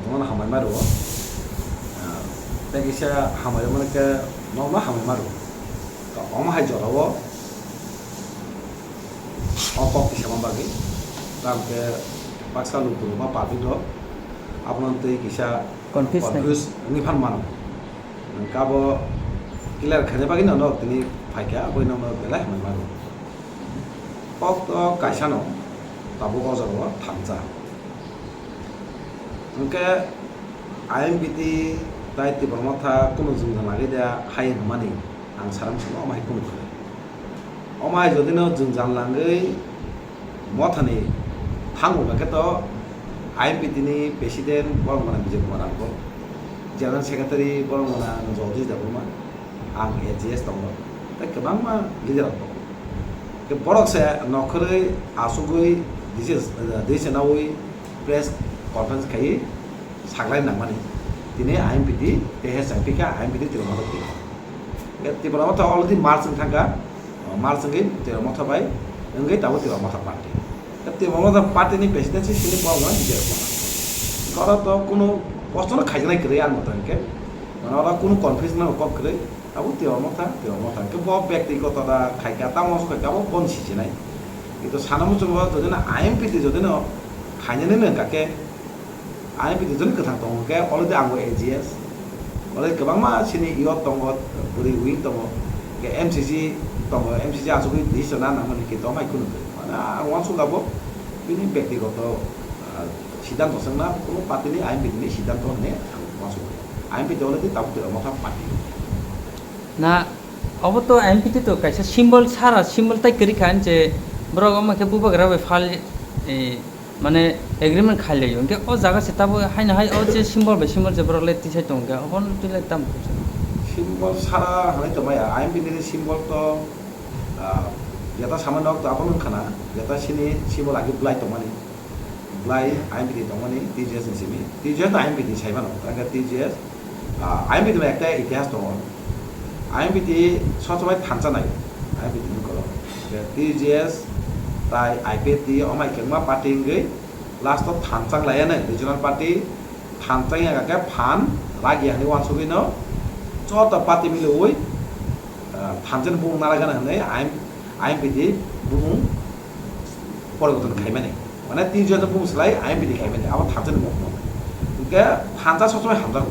tongana hamai maru ta kisa hamai mana ke no hamai maru ka oma hai jolawo opok kisa mambagi tamke paksa lu ma pabi do apnan te kisa confuse ni phan man kabo clear khane bagi no tini phaika boi no bela hamai maru ok to kaisa no tabu ko jaro thamja ke IMPT tai ti bermata kuno jungja lagi dia hai mani ang saram semua omai kuno kore omai jodi no jungjan langai mothani thangu ba keto IMPT ni presiden borong mana Bijay Kumar Angkol general secretary borong mana Jodi Dabuma ang AGS tongo tai kebang ma leader ko ke borok se nokhore asugoi this nawi press conference kai saklai nangmani dini IMPT THSMP ka IMPT tiromata ti ke tiromata already march thangka march ngai tiromata bai ngai tabu tiromata party ke tiromata party ni presidency sini pawa Bijay Kumar kara to kuno posto na khaijnai kre an matan ke mana kuno conference na kop kre tabu tiromata ke bo ব্যক্তিগত da khaika tamo so ka bo bon si nai itu sanamu chungwa jodena IMPT jodena khainane ne kake IMPT jodena kathang tong ke already anggo AGS already kebangma sini iot tongo buri wing tongo ke MCC tongo MCC asugui disona namani ke tomai kuno mana wan sugabo ini ব্যক্তিগত সিদ্ধান্ত সংনা কোনো party নি IMPT ni সিদ্ধান্ত ne masuk IMPT already tabu tira motha party না अब तो IMPT तो कैसे सिंबल सारा सिंबल तय करी खान जे बरग माके बुबगरा वे फाल माने एग्रीमेंट खाले यो के ओ जागा से तब हाइन हाय ओ जे सिंबल बे सिंबल जे बरले तिसे दं के अपन तुले ताम सिंबल सारा हाय तो माया IMPT ni सिंबल तो yata sama nok to apon khana yata sini simbol agi blai to mani blai IMPT to mani TGS ni simi TGS na IMPT saiba no anga TGS IMPT ma ekta ইতিহাস to IMPT সবসময় থানচা নাই IMPT ni koro TGS tai IPT omai kengma party ngai last to thancang layana regional party thancang ya ka phan ragi hani wan sugi no chota party mile oi thanchen bung naragana hanai IMPT bung পরিবর্তন খাইবে নাই মানে 30 জন broom সেলাই IMPT খাইবে নাই আবার থানচেন মুখ ন কে থানচা সবসময় হামজা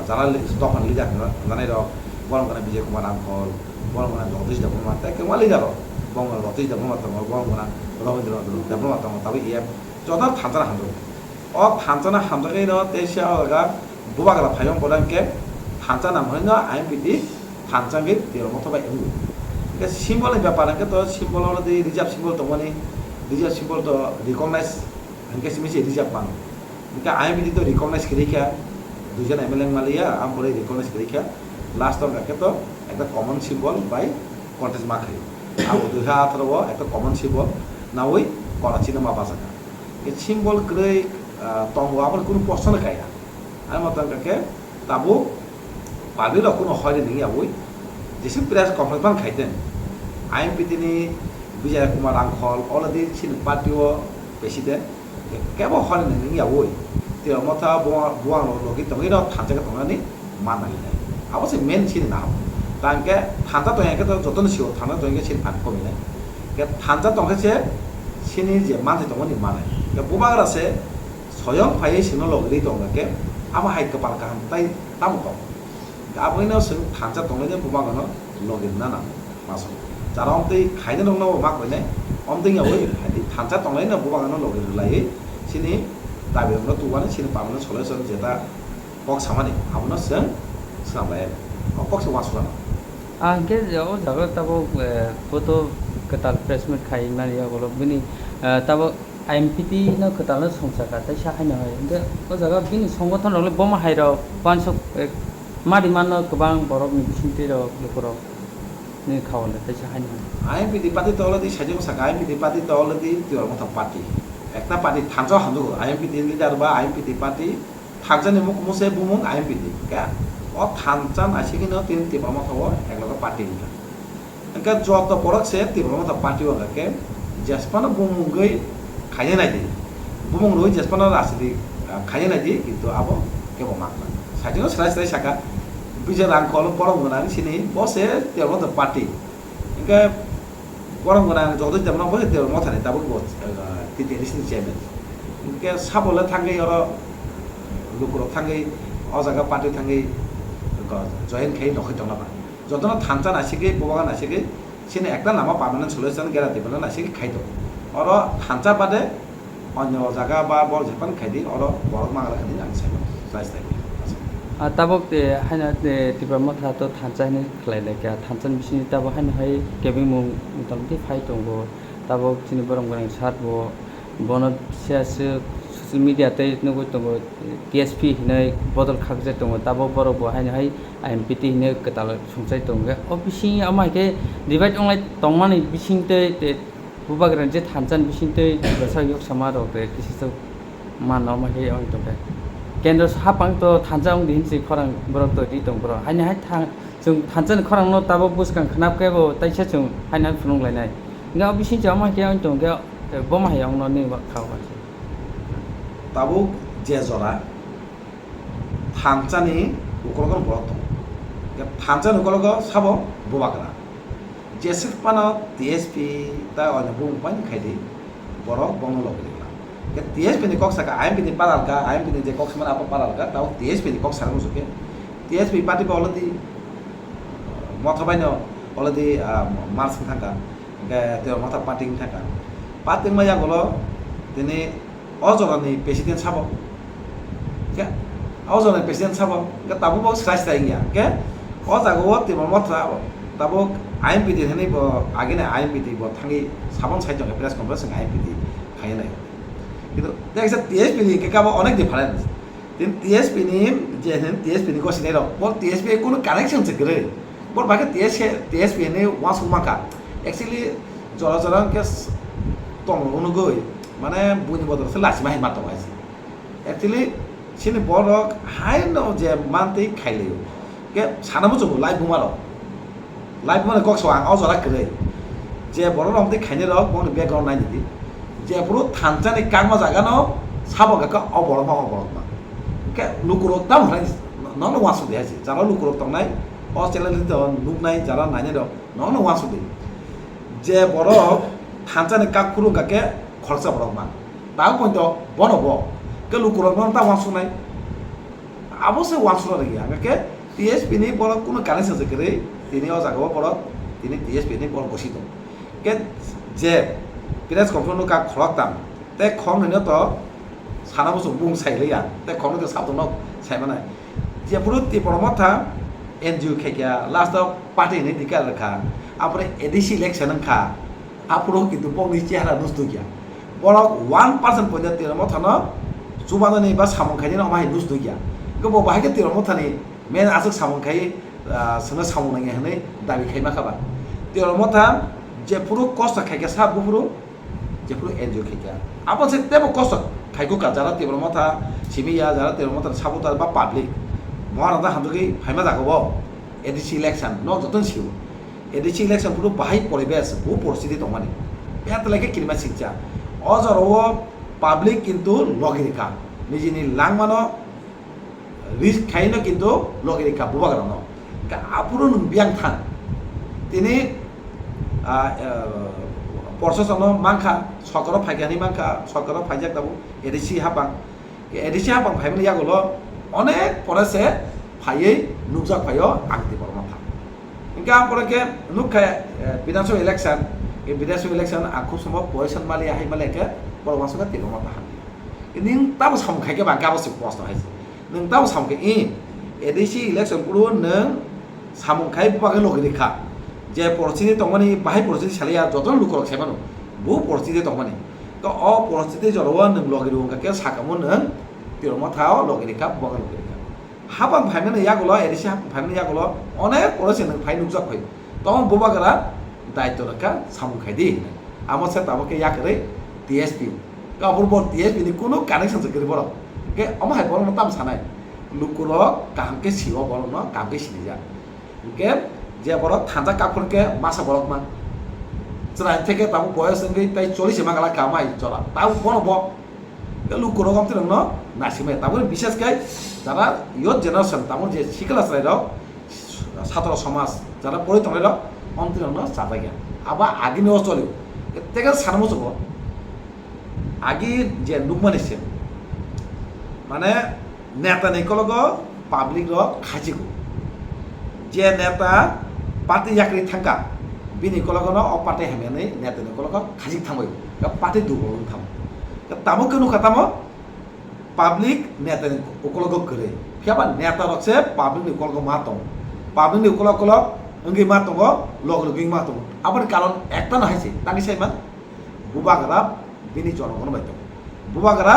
যারা তখন লিডার জানাই র বরং মানে Bijay Kumar Angkol বরং মানে Jodi Dabuma তাই কে ওয়ালি যারো বরং Jodi Dabuma তো বরং মানে রবীন্দ্র Dabuma তো তবে ইয়ে যত থানচা হামজা ও থানচা হামজাকে ন তেসা গা বুবাগলা ফাইম পদানকে থানচা নাম হয় না IMPT থানচাঙ্গে তের মতো বাই ke simbol ni ব্যাপার ke to simbol holo di reserve simbol to mani reserve simbol to recognize anke simi se reserve pan ka IMPT to recognize kirikha দুজন MLA মালিয়া আম পরে recognize kirikha last to ke to একটা common symbol by contest মাখে আর 2018 একটা common symbol না ওই করাচি না মাপাসাকা ke symbol grei tong আবার কোন প্রশ্ন খাইয়া আর মতন ke তাবু পাবিল কোন হয় নি ওই যেসব press conference bun খাইতেন IMPT ni Bijay Kumar Angkol already sin party o president kebo hol ni ya woi ti motha buang logi to ino thanja ka tongani manali nai abo se main sin na tangke thanja to yanke to joton sio thanja to yanke sin pat komi nai ke thanja tongke se sini je manai tongani manai ke bubagra se soyong phai sino logi tongke ama hai ka par ka tai tamu to abo ino se thanja tongani bubagra logi na na masuk যারা অমতে খাইনে দং নাও মা কইনে অমতে ইয়াও হাতি থানচা তংলাই না বুবাং না লগে লাই সিনি দাবি আমরা তুবানে সিনি পামনা সলিউশন যেটা কক সামানি আমনা সং সামলাই কক সে ওয়াসুলা आगे जाओ जागा तब फोटो कताल प्रेस मिट खाइ मारिया बोलो बिनि तब IMPT न कताल संसा का तै साहाय न होय दे ओ जागा बिनि संगठन रले बम हाइर 500 मादि मान गोबां बरफ नि बिसिनते र लेखर ni khawal ta sahain IMPT party to already sajong sa IMPT party to already tior motha party ekta party thanjo hamdo IMPT leader ba IMPT party thanjani muk muse bumung IMPT ka o thanjan asigi no tin ti bama thawo ekloga party ni ka joto porak se ti bama tha party wa ke jaspana bumung gei khaya nai di bumung roi jaspana asidi খাইয়ে নাই di কিন্তু abo kebo makna sajino selai saka bija rangkol borong gonang sini bose tiar motho party ingka borong gonang jodo jamna bose tiar motho ni tabu bos titi sini chairman ingka sabole thangai oro lukuro thangai o jaga party thangai join khai nokhoi tongna ba jodona thancha nasige bobaga nasige sini ekta nama permanent solution gera dibana nasige khaito oro thancha bade অন্য জায়গা বা বড় Japan খাইদি or বড় মাগলা খাইদি আমি চাইব size থাকি tabok haina tiba motha to thancha ni khlai le kya thanchan bisini tabok haina hai kebing mung motamti phai tongo tabok chini borong gorang sat bo bonot sias social media te nugo tongo TSP hinai bodol khakje tongo tabok borok bo haina hai IMPT hinai ketal sungsai tongo obisi amai ke divide only tongmani bising te bubagram je thanchan bising te basa yok samaro te kisi to mano ma he ong tongo kendro hapang to thanjang din si khorang borok to di tong bro haina hai thang jung thanjan khorang no tabo buskang khnap ke bo taisa jung haina phunung lainai nga bisi jama ke ong tong ge bo ma hayang no ni khaw ba তাবো যে জরা থানচানি উকলগন বড় তো থানচান উকলগ sub বুবাকরা জেসিক পানা TSP তা অন্য broom পান খাইদি বড় বঙ্গ লগিলা ke TSP ni kok saka IMP ni paralka IMP ni je kok semana apa paralka tau TSP ni kok sarang musuke TSP party ba oladi motha baino oladi mars thaka ke te motha party thaka party maya golo tini ojorani president sabo ke ojorani president sabo ke tabu box size ta ingia ke o jago ti motha tabu IMP ni hene bo agene IMP ti bo thangi sabon side jong press conference IMP ti khai nai কিন্তু দেখা TSP নি কেকাবো অনেক difference তিন TSP নি যে হেন TSP নি কোসিনে র বল টিএসপি কোনো কানেকশন সে করে বল বাকে টিএসপি নি ওয়ান সুমাকা एक्चुअली জরা জরা কে তং অনুগই মানে বুনি বদল সে লাসি মাই মাতো আইছে एक्चुअली সিনি বড় হাই ন যে মানতে খাইলে কে সানামু জব লাইভ বুমার লাইভ মানে কক সওয়াং অ জরা করে যে বড় রমতে খাইনে র বন ব্যাকগ্রাউন্ড নাই দিদি যে পুরো থানচানি কাংমা জাগানো সাবগাকা অবরমা অবরমা কে লুকুরক দাম হয় নন ওয়াসু দেয়াছি যারা লুকুরক তংনাই অ চ্যানেল দিতে নুকনাই যারা নাইনে দ নন ওয়াসু দে যে বড় থানচানি কাক পুরো গাকে খরচা বরমা তাও পয়ন্ত বনব কে লুকুরক নন তা ওয়াসু নাই অবশ্যই ওয়াসু লাগি আগে টিএসপি নি বড় কোনো কানেকশন আছে করে তিনি অ জাগাও বড় তিনি টিএসপি নি বড় বসিত কে যে প্রেস কনফারেন্স का खलकताम ते खम ननो तो साना बसु बुं साइलेया ते खम तो साबदनो साइमाना जे पुरु ति परमथा एनजीओ खेकिया लास्ट पार्टी ने दिका रखा आपरे एडीसी इलेक्शन खा आपुरो किन्तु बंनि चेहरा नुस्तु गया बरक 1% पयदा तिरमथा न जुबादनि बा सामंखायनि न माहि नुस्तु गया गबो बाहाय के तिरमथा नि मेन आसक सामंखाय सनो सामंनाय हने दाबि खायमा खाबा तिरमथा जे पुरु कष्ट खायके सा बुपुरु যে পুরো এনজিও খেকা আপন সে তেব কষ্ট খাইকো কা যারা তেবর মথা সিমিয়া যারা তেবর মথা সাবুতার বা পাবলিক মহারাজা হামজুকি ফাইমা জাগব এডিসি ইলেকশন ন যতন সিউ এডিসি ইলেকশন পুরো বাহাই পরিবেশ বহু পরিস্থিতি দমানি এত লাগে কিরমা শিক্ষা অজর ও পাবলিক কিন্তু লগে রেখা নিজেনি লাংমানো রিস্ক খাইনো কিন্তু লগে রেখা বুবাগানো আপুরো বিয়াং থান তিনি প্রশাসন মাংখা সরকার ফাইগানি মাংখা সরকার ফাইজাক দাবো এডিসি হাবাং ফাইমলি ইয়াগলো অনেক পরেছে ফাইয়ে নুকজাক ফাইও আংতি বড় মাথা ইনকা পরকে নুকখা বিধানসভা ইলেকশন এই বিধানসভা ইলেকশন আখু সম্ভব পয়সন মালি আহি মালেকে বড় মাসকা তিন মাথা হানি নিং তাবো সামখাইকে বা গাবো সে প্রশ্ন হাইছে নং তাবো সামকে এডিসি ইলেকশন পুরো নং সামখাই বাগে লগিরেখা যে পরিস্থিতি তংমানি বাহাই পরিস্থিতি সালিয়া যতন লুকরক সেমানো বহু পরিস্থিতি তংমানি তো অ পরিস্থিতি জরওয়া নং লগিরি উঙ্গাকে সাকামো নং তিরমা থাও লগিরি কাপ বগা লগিরি কাপ হাবাং ফাইমেন ইয়াগুলো এডিসি ফাইমেন ইয়াগুলো অনেক পরিস্থিতি নং ফাই নুকজাক ফাই তখন বুবাগারা দায়িত্ব রাখা সামুখাই দি আমার সাথে তাবকে ইয়াকরে টিএসপি কাপড় বড় টিএসপি নি কোনো কানেকশন করে বড় কে আমায় বড় না তাম সানাই লুকুরক কামকে সিও বড় না কামকে সিনি যা কে যে বড় থানজা কাপড়কে মাসা বড় মান জরা থেকে তাবো বয়স নঙ্গি তাই 40 মাগালা কামাই জরা তাও বড় ব লুক রকম তো ন নাসিমে তারপরে বিশেষ করে যারা ইয়ত জেনারেশন তারপর যে শিকেলা চালাইরাও ছাত্র সমাজ যারা পড়ে তলাইরাও অন্তরঙ্গ চাপাই গেল আবার আগে নেওয়া চলেও এতে সানমো চব আগে যে নুকমানিছে মানে নেতা নিকলগ পাবলিক খাজিগো যে নেতা পার্টি চাকরি থাকা বিনি কলগনো অ পার্টি হেমেনে নেতা নিকলগ খাজিক থামই পার্টি দুর্বল থাম তামো কেন খাতামো পাবলিক নেতা উকলগ করে কেবা নেতা রকছে পাবলিক নিকলগ মা দं পাবলিক নিকলগ কলগ ওঙ্গি মা দं লগ লগি মা দं আবার কারণ একটা না হয়েছে তাকে সেই মান বুবাগরা বিনি জনগণ বাইতো বুবাগরা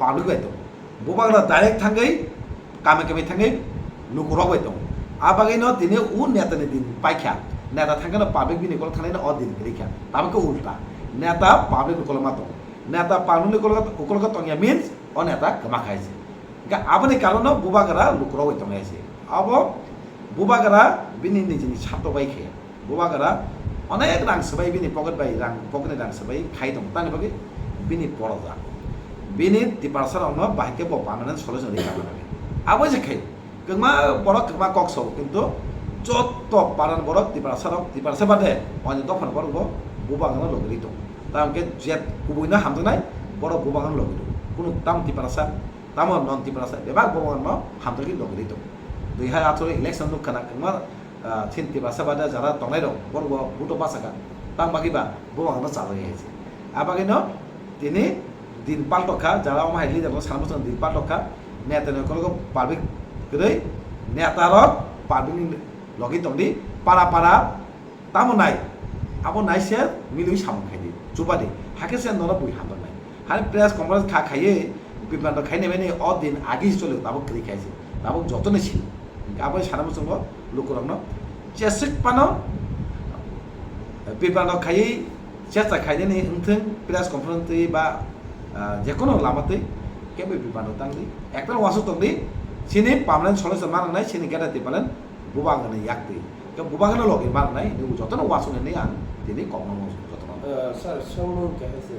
পাবলিক বাইতো বুবাগরা ডাইরেক্ট থাঙ্গै কামে কামে থাঙ্गै লুকুরাव বাইতো আবাগैनो दिनै उ नेतानि दिन पाइखा नेता थांगोन पाब्लिक बिनि कल थानायनो अ दिन गैखा ताबको उल्टा नेता पाब्लिक कल मा दं नेता पाब्लिक कल तंगिया मीन्स अ नेता कमा खायसे गा आबनि कारण बुबागरा लुकुराव বাইতো आइसे अब बुबागरा बिनि निजिनि छात्र बाइखे बुबागरा अनेक रां सबाय बिनि पकेट बाय रां पकेटनि रां सबाय खाइ दं तानि बागै बिनि पड़जा बिनि दिपारसारावनो बाहायके ब पार्मानेन्ट सल्युशन रेखा बानागे आबो जेखाय गमा बरक गमा कक्सौ किन्तु जत पारान बरक दिपारसा बादे अने दफान बरक बुबागनो लगरि दं तामके जेट कुबुइना हामदनाय बरक बुबागनो लगरि दं कुनु ताम दिपारसा ताम नन दिपारसा बेबा बुबागनो हामदगि लगरि दं 2018 इलेक्शन नुखाना गमा थिन दिपारसा बादे जारा तंनाय दं बरक बुतो पासाका ताम बागिबा बुबागनो चालय आइसे आबागैनो दिनै दिन पाल्टखा जारा माहाय लिडार सानमोसन दिन पाल्टखा नेतानो कलगो पाब्लिक गदै नेतारक पाब्लिक लगि दंदि पारा पारा तामो नाय आबो नायसे मिलुइ सामन खायदि जुबादि हाकेसे नरा बुइ हामदन नाय हानि प्रेस कन्फारेंस खा खाये बिबान खायने माने अ दिन आगि चले ताबो क्रि खायसे ताबो जतने छि आबो सानमोसन लुकुरनो चेसिक पानो बिबान खाये চেষ্টা খাইনি উঠেন প্রেস কনফারেন্স বা যে কোনো লামাতে কেবল বিবাদ তাংদি একটা ওয়াসু তংদি সিনি পার্মানেন্ট সলিউশন মানাই সিনি গেটাতে পারেন বুবাগানে ইয়াকতে কে বুবাগানে লগে মানাই যতন ওয়াসু নেই আন তিনি কম যতন স্যার সমন কে হয়েছে